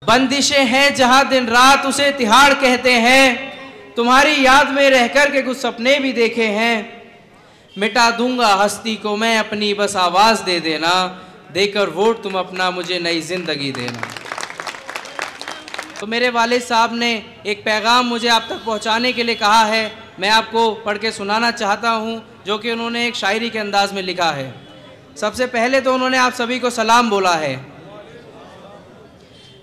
बंदिशें हैं जहां दिन रात उसे तिहाड़ कहते हैं, तुम्हारी याद में रहकर के कुछ सपने भी देखे हैं। मिटा दूंगा हस्ती को मैं अपनी, बस आवाज दे देना, देकर वोट तुम अपना मुझे नई जिंदगी देना। तो मेरे वालिद साहब ने एक पैगाम मुझे आप तक पहुंचाने के लिए कहा है, मैं आपको पढ़ के सुनाना चाहता हूं, जो कि उन्होंने एक शायरी के अंदाज में लिखा है। सबसे पहले तो उन्होंने आप सभी को सलाम बोला है।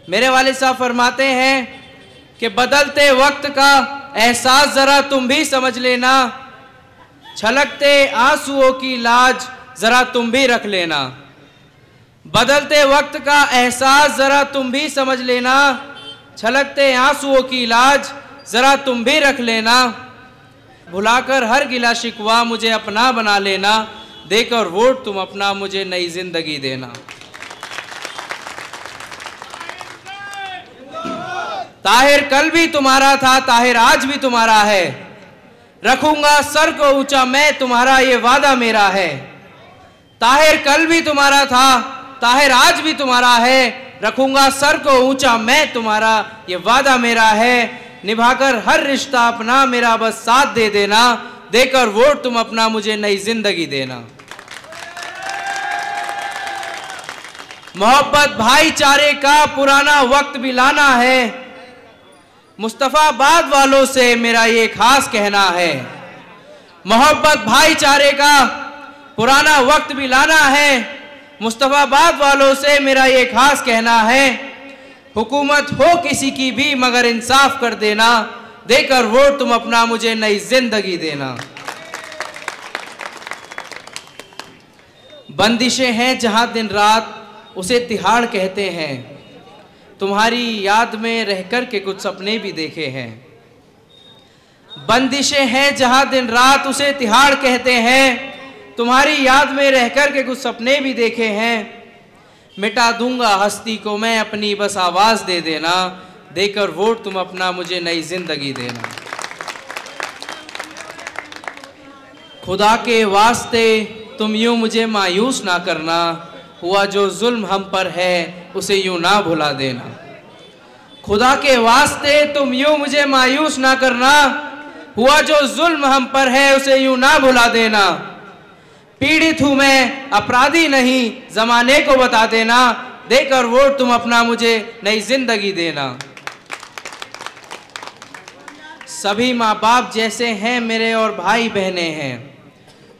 मेरे वालिद साहब फरमाते हैं कि बदलते वक्त का एहसास जरा तुम भी समझ लेना, छलकते आंसुओं की लाज जरा तुम भी रख लेना। बदलते वक्त का एहसास जरा तुम भी समझ लेना, छलकते आंसुओं की लाज जरा तुम भी रख लेना। भुलाकर हर गिला शिकवा मुझे अपना बना लेना, देकर वोट तुम अपना मुझे नई जिंदगी देना। ताहिर कल भी तुम्हारा था, ताहिर आज भी तुम्हारा है, रखूंगा सर को ऊंचा मैं तुम्हारा, ये वादा मेरा है। ताहिर कल भी तुम्हारा था, ताहिर आज भी तुम्हारा है, रखूंगा सर को ऊंचा मैं तुम्हारा, ये वादा मेरा है। निभाकर हर रिश्ता अपना मेरा, बस साथ दे देना, देकर वोट तुम अपना मुझे नई जिंदगी देना। मोहब्बत भाईचारे का पुराना वक्त भी लाना है, मुस्तफाबाद वालों से मेरा ये खास कहना है। मोहब्बत भाईचारे का पुराना वक्त भी लाना है, मुस्तफाबाद वालों से मेरा ये खास कहना है। हुकूमत हो किसी की भी मगर इंसाफ कर देना, देकर वोट तुम अपना मुझे नई जिंदगी देना। बंदिशें हैं जहां दिन रात उसे तिहाड़ कहते हैं, तुम्हारी याद में रहकर के कुछ सपने भी देखे हैं। बंदिशें हैं जहां दिन रात उसे तिहाड़ कहते हैं, तुम्हारी याद में रहकर के कुछ सपने भी देखे हैं। मिटा दूंगा हस्ती को मैं अपनी, बस आवाज दे देना, देकर वोट तुम अपना मुझे नई जिंदगी देना। खुदा के वास्ते तुम यूं मुझे मायूस ना करना, हुआ जो जुल्म हम पर है उसे यूं ना भुला देना। खुदा के वास्ते तुम यूं मुझे मायूस ना करना, हुआ जो जुल्म हम पर है उसे यूं ना भुला देना। पीड़ित हूं मैं अपराधी नहीं, जमाने को बता देना, देकर वोट तुम अपना मुझे नई जिंदगी देना। सभी माँ बाप जैसे हैं मेरे और भाई बहने हैं,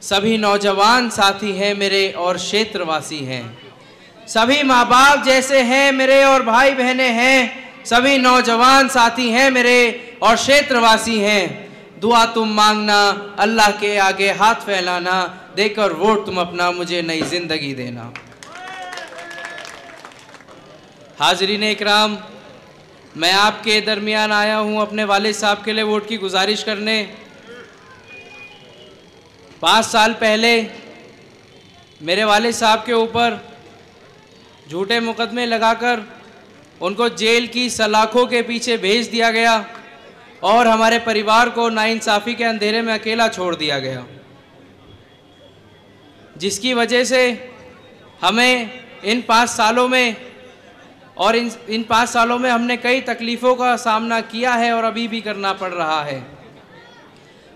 सभी नौजवान साथी हैं मेरे और क्षेत्रवासी हैं। सभी माँ बाप जैसे हैं मेरे और भाई बहने हैं, सभी नौजवान साथी हैं मेरे और क्षेत्रवासी हैं। दुआ तुम मांगना, अल्लाह के आगे हाथ फैलाना, देकर वोट तुम अपना मुझे नई जिंदगी देना। हाजरीन इकराम, मैं आपके दरमियान आया हूं अपने वालिद साहब के लिए वोट की गुजारिश करने। 5 साल पहले मेरे वालिद साहब के ऊपर झूठे मुकदमे लगाकर उनको जेल की सलाखों के पीछे भेज दिया गया और हमारे परिवार को नाइंसाफ़ी के अंधेरे में अकेला छोड़ दिया गया, जिसकी वजह से हमें इन 5 सालों में और इन 5 सालों में हमने कई तकलीफ़ों का सामना किया है और अभी भी करना पड़ रहा है।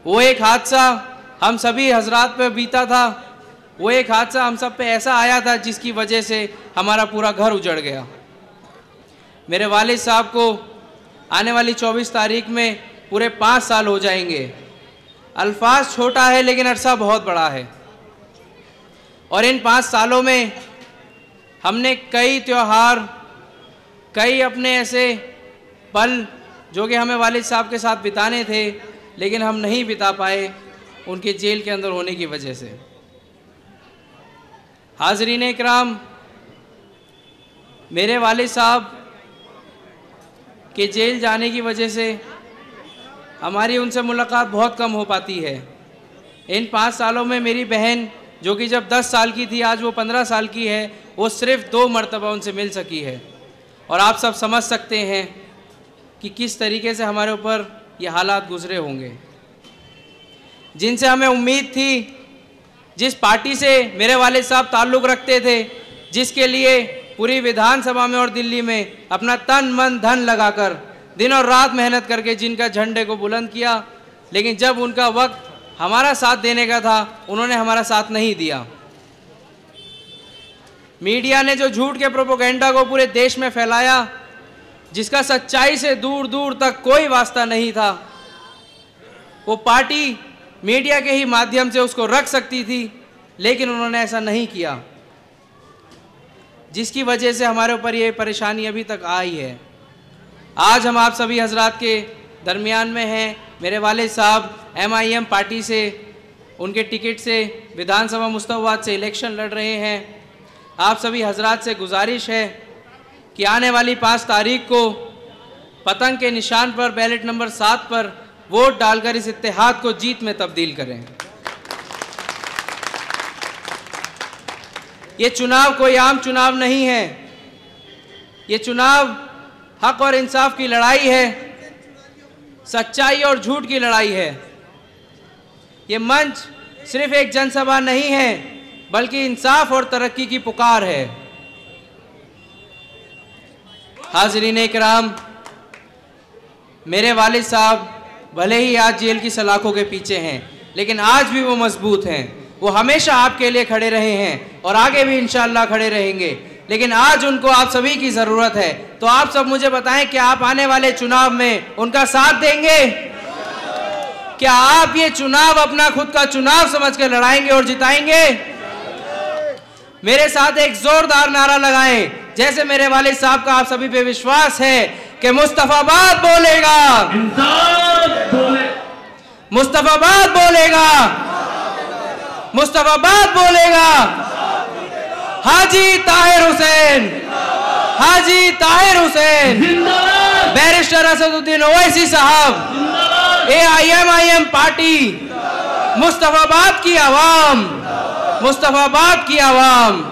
वो एक हादसा हम सभी हजरात पे बीता था, वो एक हादसा हम सब पे ऐसा आया था जिसकी वजह से हमारा पूरा घर उजड़ गया। मेरे वालिद साहब को आने वाली 24 तारीख में पूरे 5 साल हो जाएंगे। अल्फाज छोटा है लेकिन अरसा बहुत बड़ा है, और इन 5 सालों में हमने कई त्यौहार, कई अपने ऐसे पल जो कि हमें वालिद साहब के साथ बिताने थे लेकिन हम नहीं बिता पाए उनके जेल के अंदर होने की वजह से। हाज़रीन इकराम, मेरे वालिद साहब के जेल जाने की वजह से हमारी उनसे मुलाकात बहुत कम हो पाती है। इन 5 सालों में मेरी बहन जो कि जब 10 साल की थी आज वो 15 साल की है, वो सिर्फ़ 2 मरतबा उनसे मिल सकी है। और आप सब समझ सकते हैं कि किस तरीके से हमारे ऊपर ये हालात गुजरे होंगे। जिनसे हमें उम्मीद थी, जिस पार्टी से मेरे वालिद साहब ताल्लुक़ रखते थे, जिसके लिए पूरी विधानसभा में और दिल्ली में अपना तन मन धन लगाकर दिन और रात मेहनत करके जिनका झंडे को बुलंद किया, लेकिन जब उनका वक्त हमारा साथ देने का था उन्होंने हमारा साथ नहीं दिया। मीडिया ने जो झूठ के प्रोपेगेंडा को पूरे देश में फैलाया, जिसका सच्चाई से दूर दूर तक कोई वास्ता नहीं था, वो पार्टी मीडिया के ही माध्यम से उसको रख सकती थी, लेकिन उन्होंने ऐसा नहीं किया, जिसकी वजह से हमारे ऊपर ये परेशानी अभी तक आई है। आज हम आप सभी हजरात के दरमियान में हैं। मेरे वालिद साहब MIM पार्टी से, उनके टिकट से विधानसभा मुस्तफाबाद से इलेक्शन लड़ रहे हैं। आप सभी हजरात से गुजारिश है कि आने वाली 5 तारीख को पतंग के निशान पर बैलेट नंबर 7 पर वोट डालकर इस इत्तेहाद को जीत में तब्दील करें। ये चुनाव कोई आम चुनाव नहीं है, ये चुनाव हक और इंसाफ की लड़ाई है, सच्चाई और झूठ की लड़ाई है। ये मंच सिर्फ एक जनसभा नहीं है, बल्कि इंसाफ और तरक्की की पुकार है। हाज़रीन इकराम, मेरे वालिद साहब भले ही आज जेल की सलाखों के पीछे हैं, लेकिन आज भी वो मजबूत हैं। वो हमेशा आपके लिए खड़े रहे हैं और आगे भी इंशाअल्लाह खड़े रहेंगे, लेकिन आज उनको आप सभी की ज़रूरत है। तो आप सब मुझे बताएं कि आप आने वाले चुनाव में उनका साथ देंगे? क्या आप ये चुनाव अपना खुद का चुनाव समझ कर लड़ाएंगे और जिताएंगे? मेरे साथ एक जोरदार नारा लगाएं, जैसे मेरे वालिद साहब का आप सभी पे विश्वास है कि मुस्तफाबाद बोलेगा, मुस्तफाबाद बोलेगा, मुस्तफाबाद बोलेगा। हाजी ताहिर हुसैन, हाजी ताहिर हुसैन, बैरिस्टर असदुद्दीन ओवैसी साहब, AIM पार्टी, मुस्तफाबाद की आवाम, मुस्तफाबाद की आवाम।